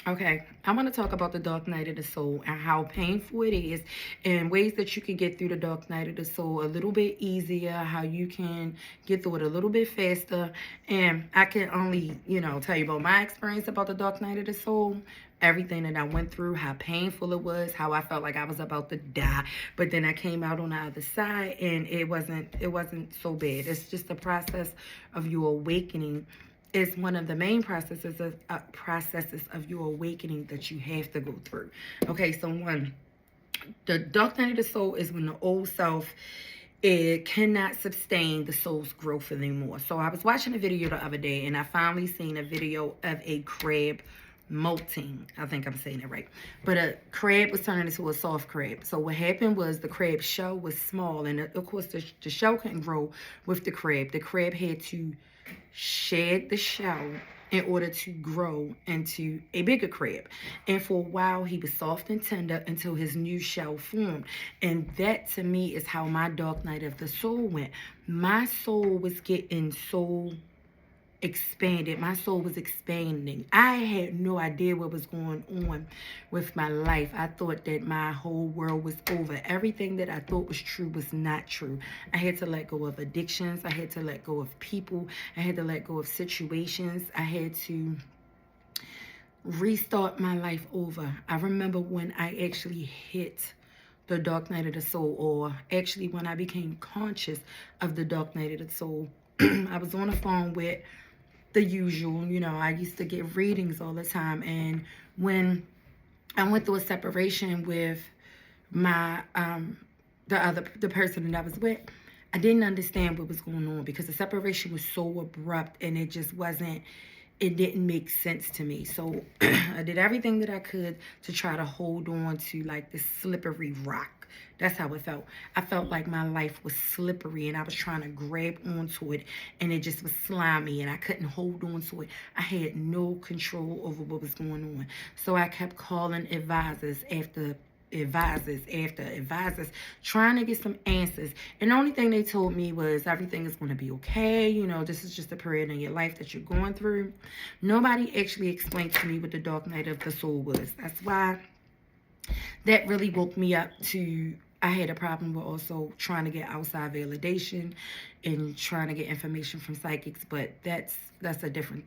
Okay, I want to talk about the dark night of the soul and how painful it is, and ways that you can get through the dark night of the soul a little bit easier, how you can get through it a little bit faster. And I can only, tell you about my experience about the dark night of the soul, everything that I went through, how painful it was, how I felt like I was about to die, but then I came out on the other side and it wasn't so bad. It's just the process of you awakening. Is one of the main processes of your awakening that you have to go through. Okay, so one, the dark night of the soul is when the old self, it cannot sustain the soul's growth anymore. So I was watching a video the other day and I finally seen a video of a crab molting. I think I'm saying it right. But a crab was turning into a soft crab. So what happened was the crab shell was small, and of course the shell couldn't grow with the crab. The crab had to shed the shell in order to grow into a bigger crab. And for a while, he was soft and tender until his new shell formed. And that to me is how my dark night of the soul went. My soul was getting so expanded. My soul was expanding. I had no idea what was going on with my life. I thought that my whole world was over. Everything that I thought was true was not true. I had to let go of addictions. I had to let go of people. I had to let go of situations. I had to restart my life over. I remember when I actually hit the dark night of the soul, or actually when I became conscious of the dark night of the soul. I was on the phone with the usual, I used to get readings all the time. And when I went through a separation with my the person that I was with, I didn't understand what was going on because the separation was so abrupt and it didn't make sense to me. So I did everything that I could to try to hold on to like this slippery rock. That's how it felt. I felt like my life was slippery and I was trying to grab onto it and it just was slimy and I couldn't hold on to it. I had no control over what was going on. So I kept calling advisors, trying to get some answers. And the only thing they told me was everything is going to be okay. This is just a period in your life that you're going through. Nobody actually explained to me what the dark night of the soul was. That's why that really woke me up to. I had a problem with also trying to get outside validation and trying to get information from psychics, but that's a different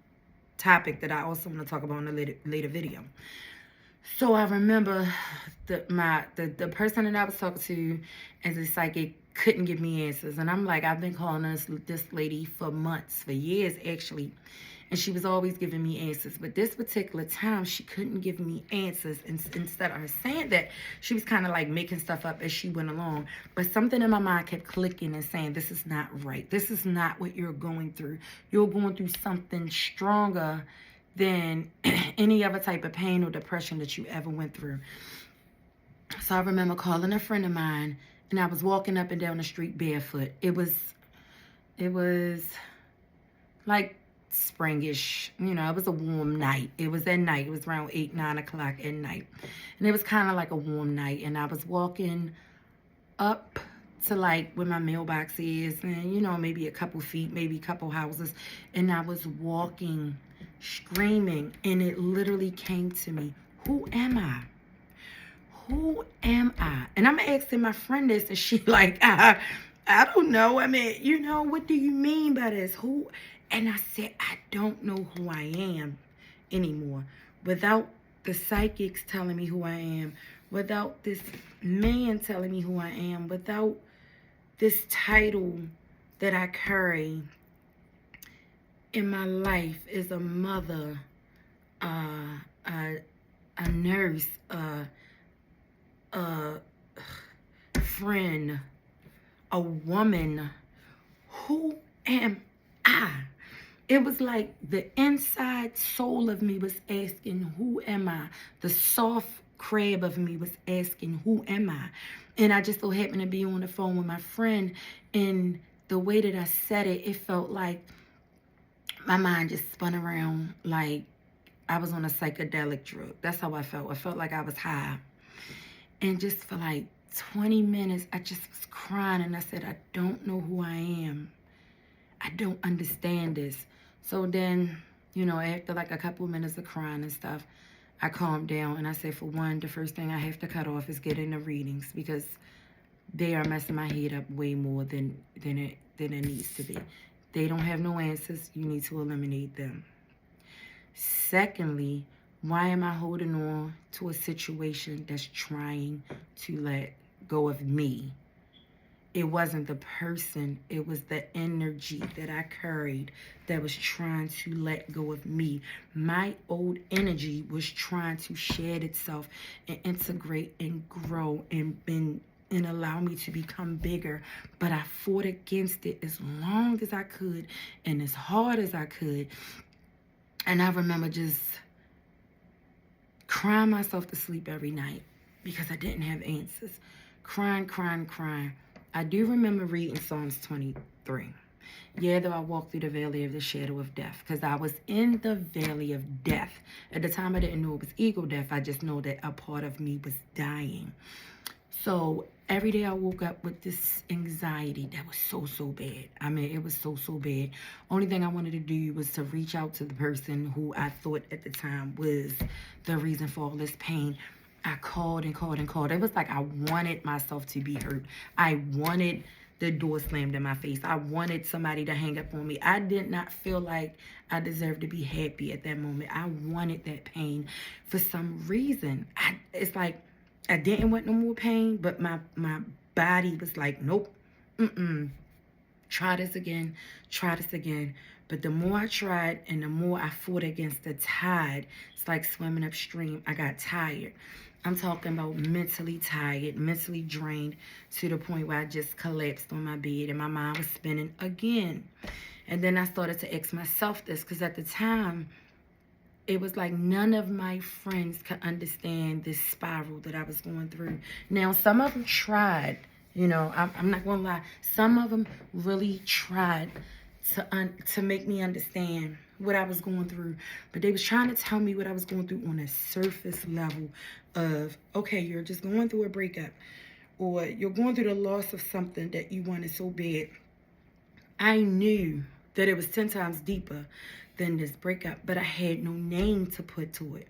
topic that I also want to talk about in a later video. So I remember the person that I was talking to as a psychic couldn't give me answers. And I'm like, I've been calling this lady for months, for years actually. And she was always giving me answers. But this particular time, she couldn't give me answers. And instead of her saying that, she was kind of like making stuff up as she went along. But something in my mind kept clicking and saying, this is not right. This is not what you're going through. You're going through something stronger than any other type of pain or depression that you ever went through. So I remember calling a friend of mine, and I was walking up and down the street barefoot. It was like springish, it was a warm night. It was at night. It was around 8, 9 o'clock at night. And it was kind of like a warm night. And I was walking up to like where my mailbox is, and maybe a couple feet, maybe a couple houses. And I was walking, screaming, and it literally came to me, who am I? Who am I? And I'm asking my friend this, and she like, I don't know. I mean, what do you mean by this? Who? And I said, I don't know who I am anymore. Without the psychics telling me who I am, without this man telling me who I am, without this title that I carry in my life as a mother, a nurse, a friend, a woman. Who am I? It was like the inside soul of me was asking, who am I? The soft crab of me was asking, who am I? And I just so happened to be on the phone with my friend, and the way that I said it, it felt like my mind just spun around like I was on a psychedelic drug. That's how I felt. I felt like I was high. And just for like 20 minutes, I just was crying, and I said, I don't know who I am. I don't understand this. So then, after like a couple of minutes of crying and stuff, I calmed down and I said, for one, the first thing I have to cut off is getting the readings, because they are messing my head up way more than it needs to be. They don't have no answers. You need to eliminate them. Secondly, why am I holding on to a situation that's trying to let go of me? It wasn't the person, it was the energy that I carried that was trying to let go of me. My old energy was trying to shed itself and integrate and grow and allow me to become bigger. But I fought against it as long as I could and as hard as I could. And I remember just crying myself to sleep every night because I didn't have answers. Crying. I do remember reading Psalms 23. Yeah, though I walked through the valley of the shadow of death, because I was in the valley of death. At the time, I didn't know it was ego death. I just know that a part of me was dying. So every day I woke up with this anxiety that was so bad. I mean, it was so bad. Only thing I wanted to do was to reach out to the person who I thought at the time was the reason for all this pain. I called and called. It was like I wanted myself to be hurt. I wanted the door slammed in my face. I wanted somebody to hang up on me. I did not feel like I deserved to be happy at that moment. I wanted that pain. For some reason, it's like I didn't want no more pain, but my body was like, nope, try this again. But the more I tried and the more I fought against the tide, it's like swimming upstream. I got tired. I'm talking about mentally tired, mentally drained, to the point where I just collapsed on my bed and my mind was spinning again. And then I started to ask myself this, because at the time, it was like none of my friends could understand this spiral that I was going through. Now, some of them tried, you know, I'm not going to lie. Some of them really tried to make me understand what I was going through. But they was trying to tell me what I was going through on a surface level of, okay, you're just going through a breakup, or you're going through the loss of something that you wanted so bad. I knew that it was 10 times deeper than this breakup, but I had no name to put to it.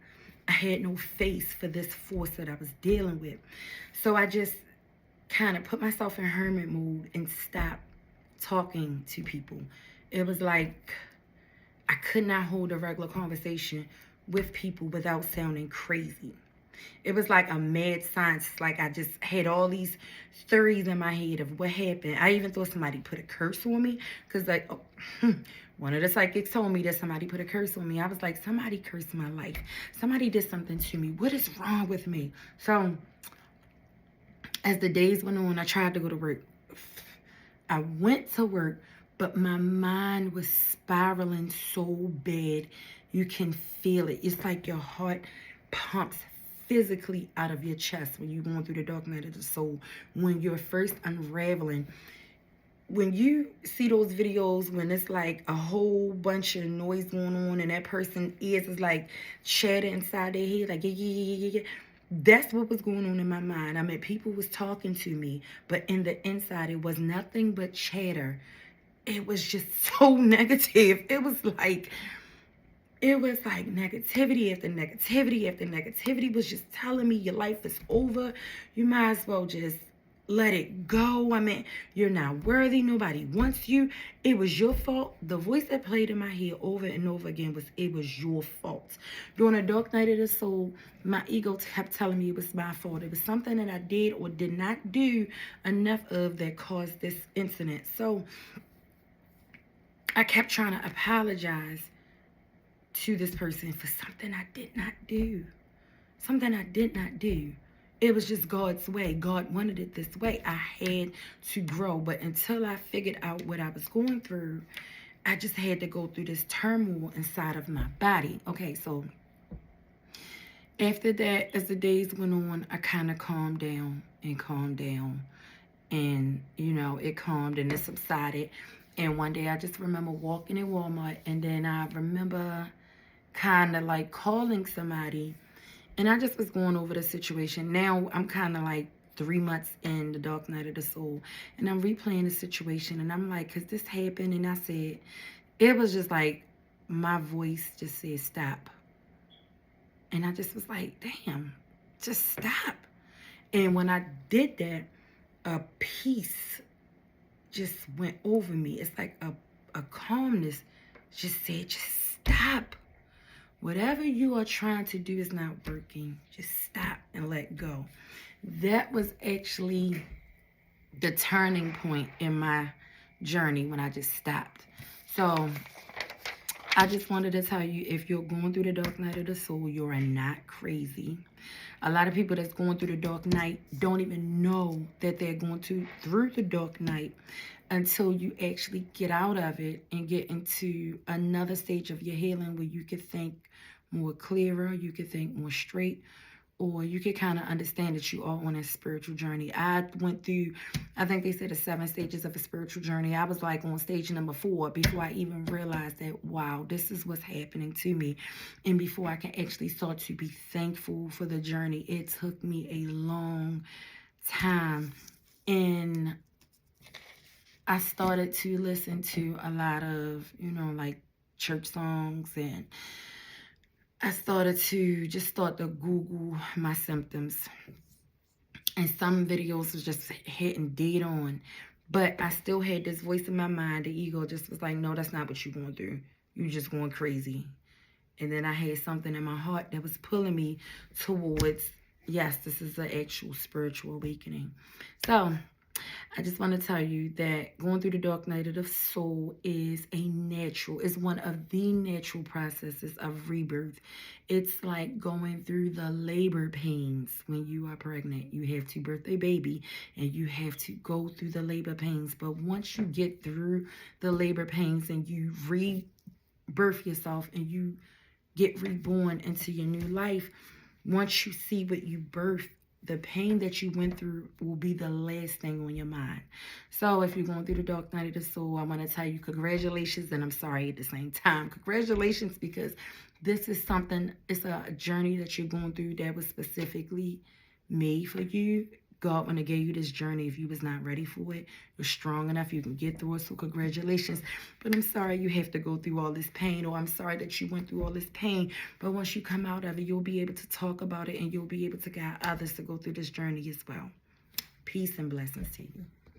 I had no face for this force that I was dealing with. So I just kind of put myself in hermit mode and stopped talking to people. It was like I could not hold a regular conversation with people without sounding crazy. It was like a mad science. Like I just had all these theories in my head of what happened. I even thought somebody put a curse on me, because like, one of the psychics told me that somebody put a curse on me. I was like, somebody cursed my life. Somebody did something to me. What is wrong with me? So as the days went on, I tried to go to work. I went to work, but my mind was spiraling so bad. You can feel it. It's like your heart pumps physically out of your chest when you're going through the dark night of the soul. When you're first unraveling. When you see those videos when it's like a whole bunch of noise going on and that person's ears is like chatter inside their head, like yeah. That's what was going on in my mind. I mean, people was talking to me, but in the inside, it was nothing but chatter. It was just so negative. It was like negativity after negativity after negativity was just telling me your life is over. You might as well just let it go. I mean, you're not worthy. Nobody wants you. It was your fault. The voice that played in my head over and over again was, it was your fault. During a dark night of the soul, my ego kept telling me it was my fault. It was something that I did or did not do enough of that caused this incident. So I kept trying to apologize to this person for something I did not do. Something I did not do. It was just God's way. God wanted it this way. I had to grow. But until I figured out what I was going through, I just had to go through this turmoil inside of my body. Okay, so after that, as the days went on, I kind of calmed down. And, you know, it calmed and it subsided. And one day I just remember walking in Walmart, and then I remember kind of like calling somebody, and I just was going over the situation. Now I'm kind of like 3 months in the dark night of the soul, and I'm replaying the situation, and I'm like, because this happened, and I said, it was just like my voice just said, stop. And I just was like, damn, just stop. And when I did that, a peace just went over me. It's like a calmness just said, just stop. Whatever you are trying to do is not working. Just stop and let go. That was actually the turning point in my journey when I just stopped. So I just wanted to tell you, if you're going through the dark night of the soul, you are not crazy. A lot of people that's going through the dark night don't even know that they're going through the dark night until you actually get out of it and get into another stage of your healing where you could think more clearer, you could think more straight, or you could kind of understand that you are on a spiritual journey. I went through, I think they said the 7 stages of a spiritual journey. I was like on stage number 4 before I even realized that, wow, this is what's happening to me. And before I can actually start to be thankful for the journey, it took me a long time. And I started to listen to a lot of, like church songs, and I started to start to Google my symptoms. And some videos was just hitting dead on. But I still had this voice in my mind. The ego just was like, no, that's not what you're going through. You're just going crazy. And then I had something in my heart that was pulling me towards, yes, this is an actual spiritual awakening. So I just want to tell you that going through the dark night of the soul is one of the natural processes of rebirth. It's like going through the labor pains when you are pregnant. You have to birth a baby and you have to go through the labor pains. But once you get through the labor pains and you rebirth yourself and you get reborn into your new life, once you see what you birthed, the pain that you went through will be the last thing on your mind. So if you're going through the dark night of the soul, I want to tell you congratulations, and I'm sorry at the same time. Congratulations, because this is something, it's a journey that you're going through that was specifically made for you. God, when I gave you this journey, if you was not ready for it, you're strong enough, you can get through it, so congratulations. But I'm sorry you have to go through all this pain, or I'm sorry that you went through all this pain. But once you come out of it, you'll be able to talk about it, and you'll be able to guide others to go through this journey as well. Peace and blessings to you.